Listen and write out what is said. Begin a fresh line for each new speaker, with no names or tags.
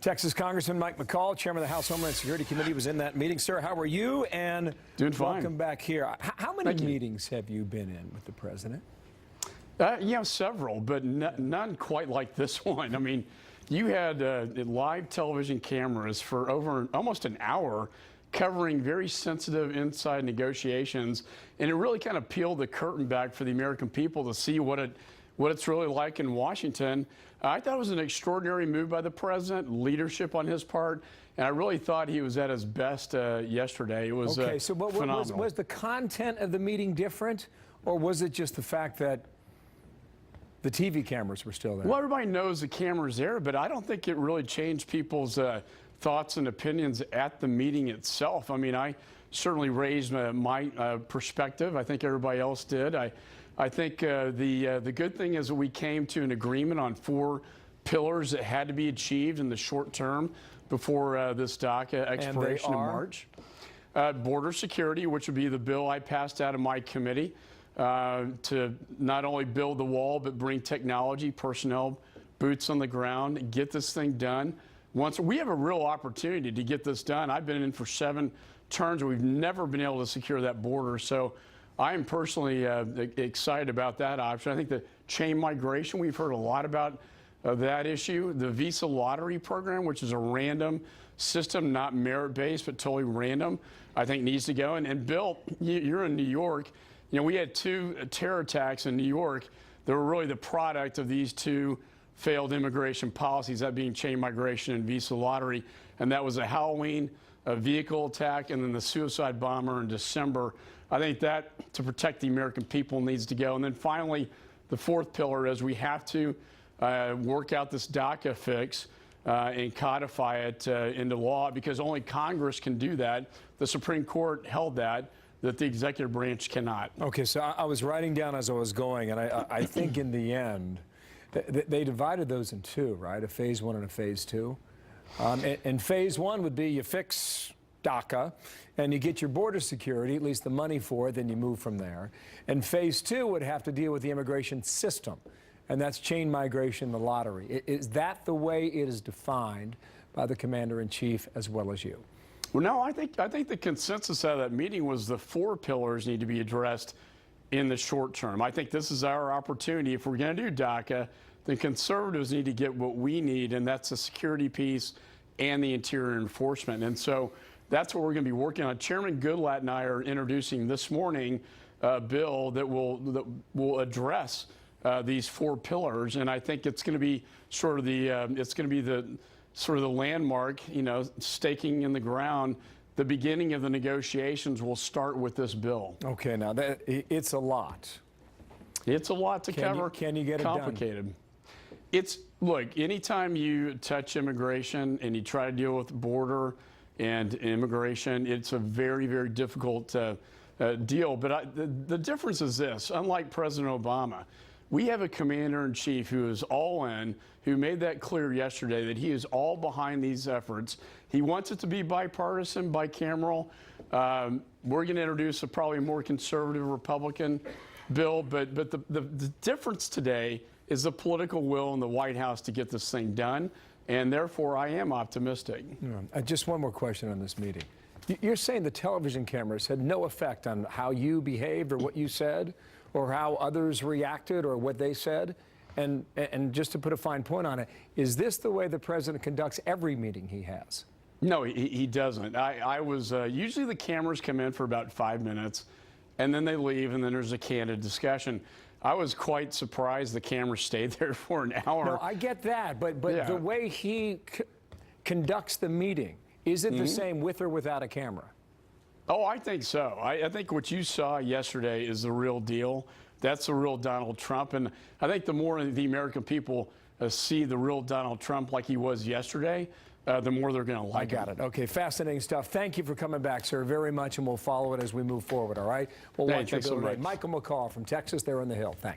Texas Congressman Mike McCaul, chairman of the House Homeland Security Committee, was in that meeting. Sir, how are you? And
doing fine.
Welcome back here. How many meetings have you been in with the president?
Several, but none quite like this one. I mean, you had live television cameras for almost an hour covering very sensitive inside negotiations, and it really kind of peeled the curtain back for the American people to see what it's really like in Washington. I thought it was an extraordinary move by the president, leadership on his part, and I really thought he was at his best yesterday. It was
okay. So
phenomenal.
Was the content of the meeting different, or was it just the fact that the TV cameras were still there?
Well, everybody knows the camera's there, but I don't think it really changed people's thoughts and opinions at the meeting itself. I mean, I certainly raised my perspective. I think everybody else did. I think the good thing is that we came to an agreement on 4 pillars that had to be achieved in the short term before this DACA expiration in March. Border security, which would be the bill I passed out of my committee to not only build the wall, but bring technology, personnel, boots on the ground, get this thing done. Once we have a real opportunity to get this done. I've been in for 7 terms. We've never been able to secure that border. So I am personally excited about that option. I think the chain migration, we've heard a lot about that issue. The visa lottery program, which is a random system, not merit-based, but totally random, I think needs to go. And Bill, you're in New York. You know, we had 2 terror attacks in New York that were really the product of these 2 failed immigration policies, that being chain migration and visa lottery. And that was a Halloween vehicle attack and then the suicide bomber in December. I think that, to protect the American people, needs to go. And then finally, the 4th pillar is we have to work out this DACA fix and codify it into law, because only Congress can do that. The Supreme Court held that the executive branch cannot.
Okay, so I was writing down as I was going, and I think in the end, they divided those in 2, right? A phase 1 and a phase 2. And phase 1 would be you fix DACA and you get your border security, at least the money for it, then you move from there. And phase 2 would have to deal with the immigration system, and that's chain migration, the lottery. Is that the way it is defined by the commander-in-chief as well as you?
Well, no, I think the consensus out of that meeting was the 4 pillars need to be addressed in the short term. I think this is our opportunity. If we're going to do DACA, the conservatives need to get what we need, and that's the security piece and the interior enforcement. And so that's what we're going to be working on. Chairman Goodlatte and I are introducing this morning a bill that will address these 4 pillars, and I think it's going to be sort of the landmark, you know, staking in the ground. The beginning of the negotiations will start with this bill.
Okay, now it's a lot.
It's a lot to cover.
Can you get it
complicated? Look, anytime you touch immigration and you try to deal with border and immigration, it's a very, very difficult deal. But the difference is this: unlike President Obama, we have a commander-in-chief who is all in, who made that clear yesterday that he is all behind these efforts. He wants it to be bipartisan, bicameral. We're going to introduce a probably more conservative Republican bill, but the difference today is the political will in the White House to get this thing done, and therefore I am optimistic.
Just one more question on this meeting. You're saying the television cameras had no effect on how you behaved or what you said, or how others reacted or what they said? And just to put a fine point on it, is this the way the president conducts every meeting he has?
No, he doesn't. Usually the cameras come in for about 5 minutes, and then they leave, and then there's a candid discussion. I was quite surprised the cameras stayed there for an hour.
No, I get that, but yeah, the way he conducts the meeting, is it the same with or without a camera?
Oh, I think so. I think what you saw yesterday is the real deal. That's the real Donald Trump. And I think the more the American people see the real Donald Trump like he was yesterday, the more they're going to like him.
I got it. Okay, fascinating stuff. Thank you for coming back, sir, very much, and we'll follow it as we move forward, all right? We'll watch your bill today. Michael McCaul from Texas there on the Hill. Thanks.